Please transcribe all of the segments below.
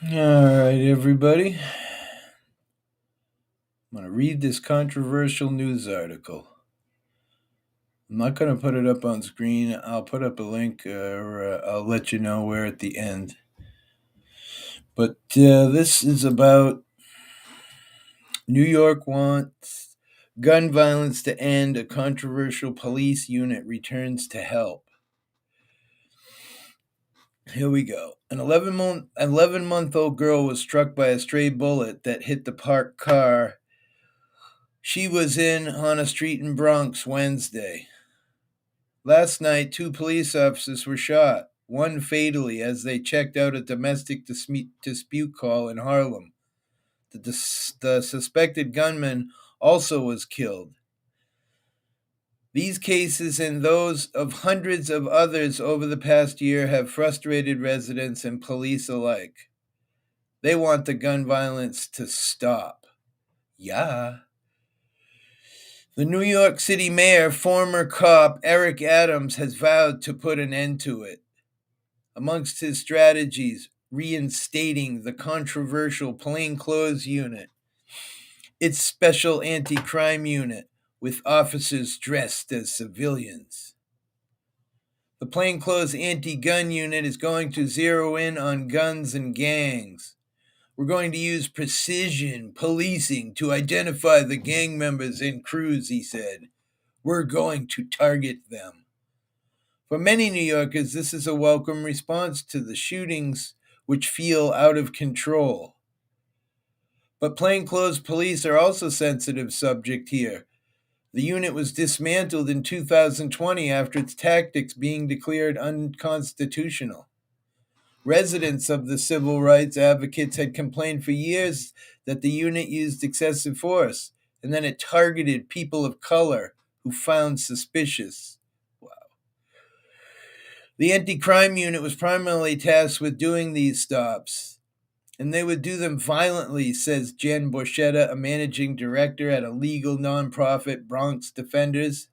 All right, everybody. I'm going to read this controversial news article. I'm not going to put it up on screen. I'll put up a link or I'll let you know where at the end. But this is about New York wants gun violence to end. A controversial police unit returns to help. Here we go. An 11-month-old girl was struck by a stray bullet that hit the parked car she was in on a street in Bronx Wednesday. Last night, two police officers were shot, one fatally as they checked out a domestic dispute call in Harlem. The suspected gunman also was killed. These cases and those of hundreds of others over the past year have frustrated residents and police alike. They want the gun violence to stop. Yeah. The New York City mayor, former cop Eric Adams, has vowed to put an end to it. Amongst his strategies, reinstating the controversial plainclothes unit, its special anti-crime unit with officers dressed as civilians. The plainclothes anti-gun unit is going to zero in on guns and gangs. We're going to use precision policing to identify the gang members and crews, he said. We're going to target them. For many New Yorkers, this is a welcome response to the shootings which feel out of control. But plainclothes police are also a sensitive subject here. The unit was dismantled in 2020 after its tactics being declared unconstitutional. Residents of the civil rights advocates had complained for years that the unit used excessive force, and then it targeted people of color who found suspicious. The anti-crime unit was primarily tasked with doing these stops, and they would do them violently, says Jen Borchetta, a managing director at a legal nonprofit, Bronx Defenders.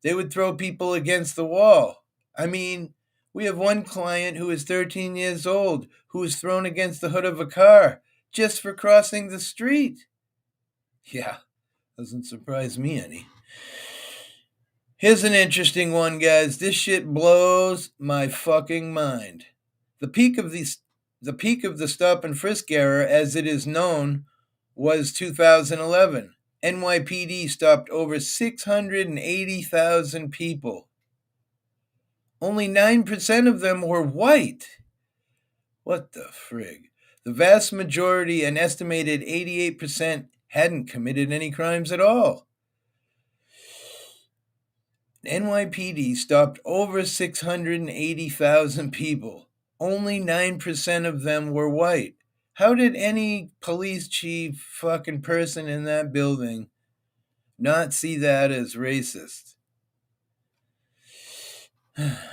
They would throw people against the wall. I mean, we have one client who is 13 years old who was thrown against the hood of a car just for crossing the street. Yeah, doesn't surprise me any. Here's an interesting one, guys. This shit blows my fucking mind. The peak of the stop and frisk era, as it is known, was 2011. NYPD stopped over 680,000 people. Only 9% of them were white. What the frig? The vast majority, an estimated 88%, hadn't committed any crimes at all. NYPD stopped over 680,000 people. Only 9% of them were white. How did any police chief fucking person in that building not see that as racist?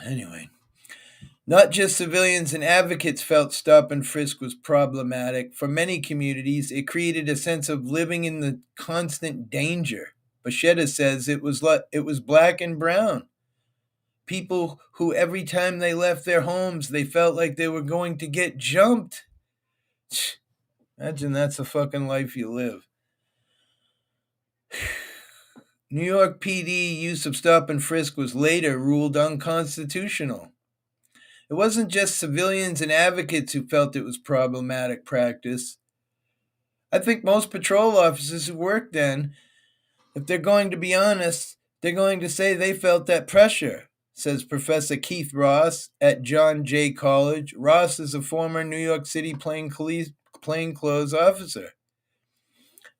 Anyway, not just civilians and advocates felt stop and frisk was problematic. For many communities, it created a sense of living in the constant danger. Borchetta says it was black and brown. People who every time they left their homes, they felt like they were going to get jumped. Imagine that's the fucking life you live. New York PD use of stop and frisk was later ruled unconstitutional. It wasn't just civilians and advocates who felt it was problematic practice. I think most patrol officers who worked then, if they're going to be honest, they're going to say they felt that pressure, says Professor Keith Ross at John Jay College. Ross is a former New York City plainclothes officer.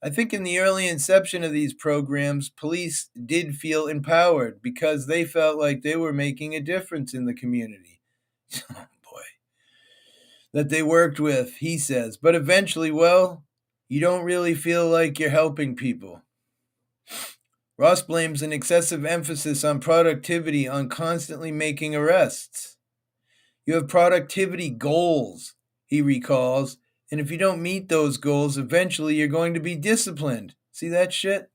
I think in the early inception of these programs, police did feel empowered because they felt like they were making a difference in the community. Oh boy. That they worked with, he says. But eventually, well, you don't really feel like you're helping people. Ross blames an excessive emphasis on productivity on constantly making arrests. You have productivity goals, he recalls, and if you don't meet those goals, eventually you're going to be disciplined. See that shit?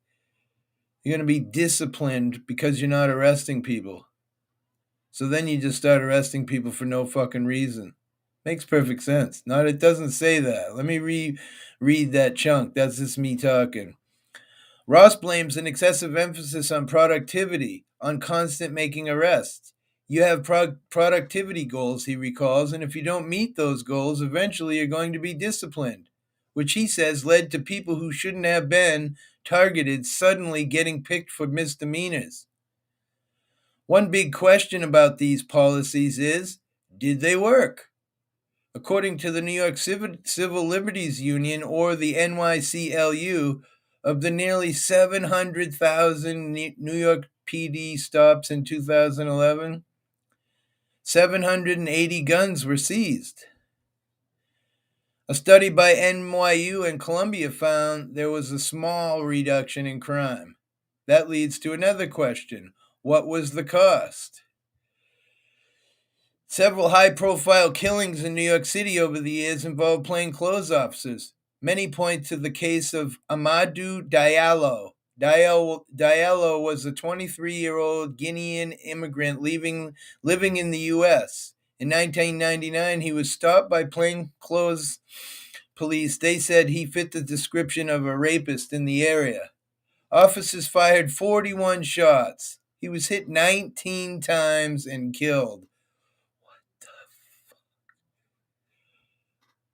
You're going to be disciplined because you're not arresting people. So then you just start arresting people for no fucking reason. Makes perfect sense. Not, it doesn't say that. Let me read that chunk. That's just me talking. Ross blames an excessive emphasis on productivity, on constant making arrests. You have productivity goals, he recalls, and if you don't meet those goals, eventually you're going to be disciplined, which he says led to people who shouldn't have been targeted suddenly getting picked for misdemeanors. One big question about these policies is, did they work? According to the New York Civil Liberties Union, or the NYCLU, of the nearly 700,000 New York PD stops in 2011, 780 guns were seized. A study by NYU and Columbia found there was a small reduction in crime. That leads to another question. What was the cost? Several high-profile killings in New York City over the years involved plainclothes officers. Many point to the case of Amadou Diallo. Diallo was a 23-year-old Guinean immigrant living in the U.S. In 1999, he was stopped by plainclothes police. They said he fit the description of a rapist in the area. Officers fired 41 shots. He was hit 19 times and killed.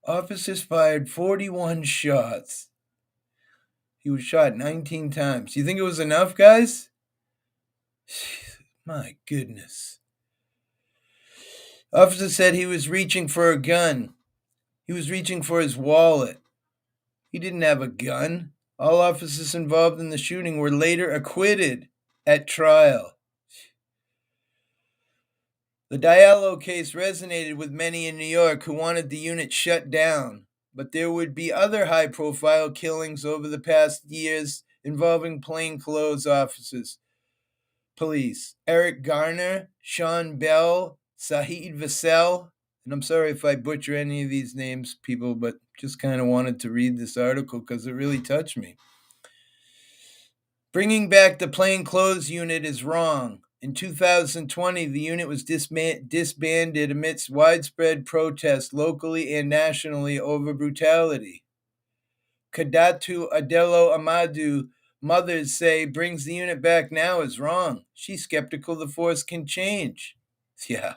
Officers fired 41 shots. He was shot 19 times. You think it was enough, guys? My goodness. Officer said he was reaching for a gun. He was reaching for his wallet. He didn't have a gun. All officers involved in the shooting were later acquitted at trial. The Diallo case resonated with many in New York who wanted the unit shut down, but there would be other high-profile killings over the past years involving plainclothes officers. Police: Eric Garner, Sean Bell, Saeed Vassell, and I'm sorry if I butcher any of these names, people, but just kind of wanted to read this article because it really touched me. Bringing back the plainclothes unit is wrong. In 2020, the unit was disbanded amidst widespread protest locally and nationally over brutality. Kadatu Adelo Amadou, mothers say, brings the unit back now is wrong. She's skeptical the force can change. Yeah.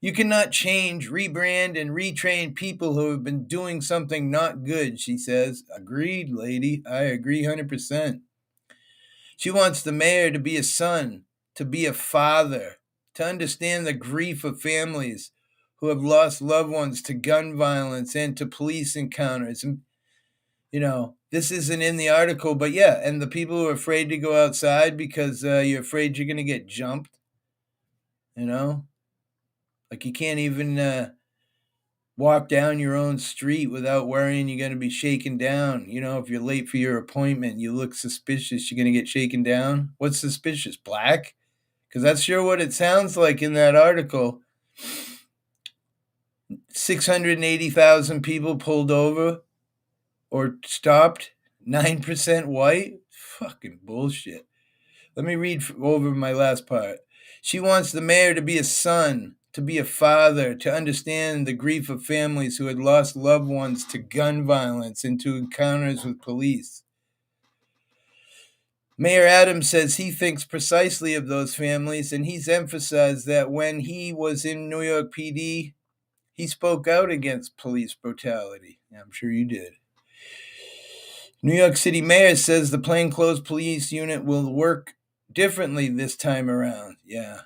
You cannot change, rebrand, and retrain people who have been doing something not good, she says. Agreed, lady. I agree 100%. She wants the mayor to be a son, to be a father, to understand the grief of families who have lost loved ones to gun violence and to police encounters. And, this isn't in the article, but yeah, and the people who are afraid to go outside because you're afraid you're going to get jumped, like you can't even walk down your own street without worrying you're going to be shaken down. If you're late for your appointment, you look suspicious, you're going to get shaken down. What's suspicious? Black? Because that's sure what it sounds like in that article. 680,000 people pulled over or stopped. 9% white? Fucking bullshit. Let me read over my last part. She wants the mayor to be a son, to be a father, to understand the grief of families who had lost loved ones to gun violence and to encounters with police. Mayor Adams says he thinks precisely of those families, and he's emphasized that when he was in New York PD, he spoke out against police brutality. I'm sure you did. New York City mayor says the plainclothes police unit will work differently this time around. Yeah.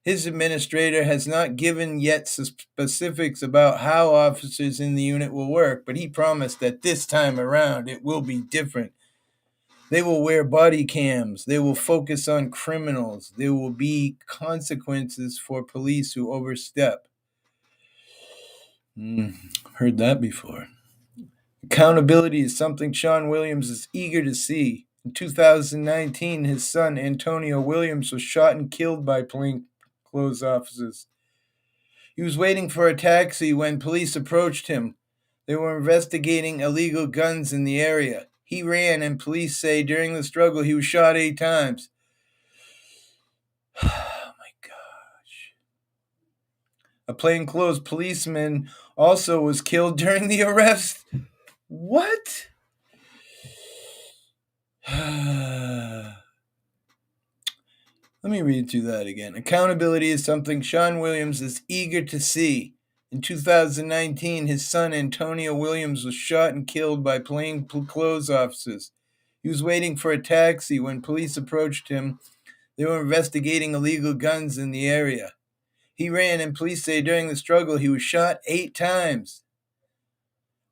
His administrator has not given yet specifics about how officers in the unit will work, but he promised that this time around it will be different. They will wear body cams. They will focus on criminals. There will be consequences for police who overstep. Heard that before. Accountability is something Sean Williams is eager to see. In 2019, his son, Antonio Williams, was shot and killed by plainclothes officers. He was waiting for a taxi when police approached him. They were investigating illegal guns in the area. He ran, and police say during the struggle he was shot 8 times. Oh my gosh. A plainclothes policeman also was killed during the arrest. What? Let me read through that again. Accountability is something Sean Williams is eager to see. In 2019, his son Antonio Williams was shot and killed by plainclothes officers. He was waiting for a taxi when police approached him. They were investigating illegal guns in the area. He ran, and police say during the struggle he was shot 8 times.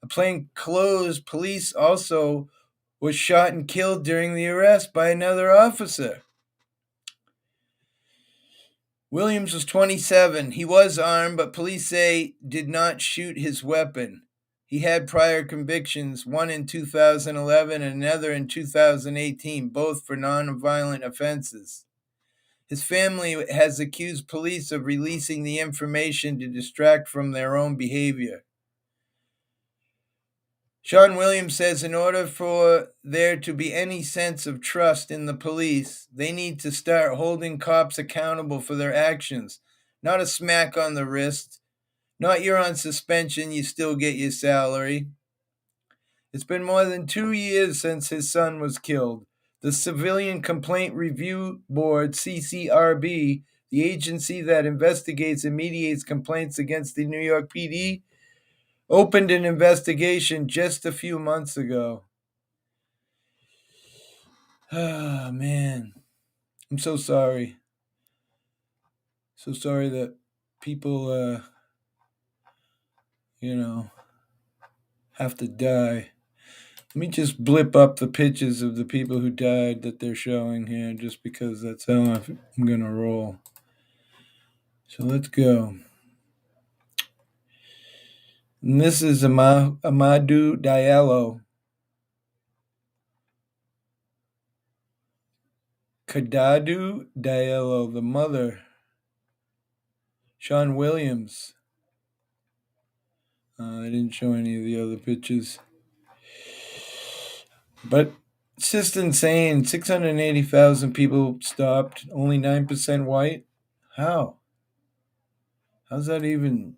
A plainclothes police also was shot and killed during the arrest by another officer. Williams was 27. He was armed, but police say did not shoot his weapon. He had prior convictions, one in 2011 and another in 2018, both for nonviolent offenses. His family has accused police of releasing the information to distract from their own behavior. Sean Williams says in order for there to be any sense of trust in the police, they need to start holding cops accountable for their actions, not a smack on the wrist, not you're on suspension, you still get your salary. It's been more than 2 years since his son was killed. The Civilian Complaint Review Board, CCRB, the agency that investigates and mediates complaints against the New York PD, opened an investigation just a few months ago. Ah, man. I'm so sorry. So sorry that people, have to die. Let me just blip up the pictures of the people who died that they're showing here just because that's how I'm going to roll. So let's go. And this is Amadou Diallo. Kadadu Diallo, the mother. Sean Williams. I didn't show any of the other pictures. But it's just insane. 680,000 people stopped, only 9% white. How? How's that even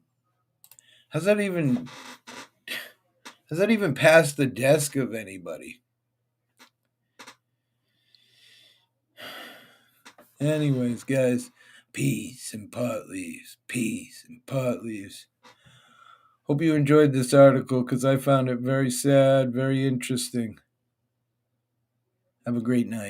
past the desk of anybody? Anyways, guys, peace and pot leaves. Peace and pot leaves. Hope you enjoyed this article because I found it very sad, very interesting. Have a great night.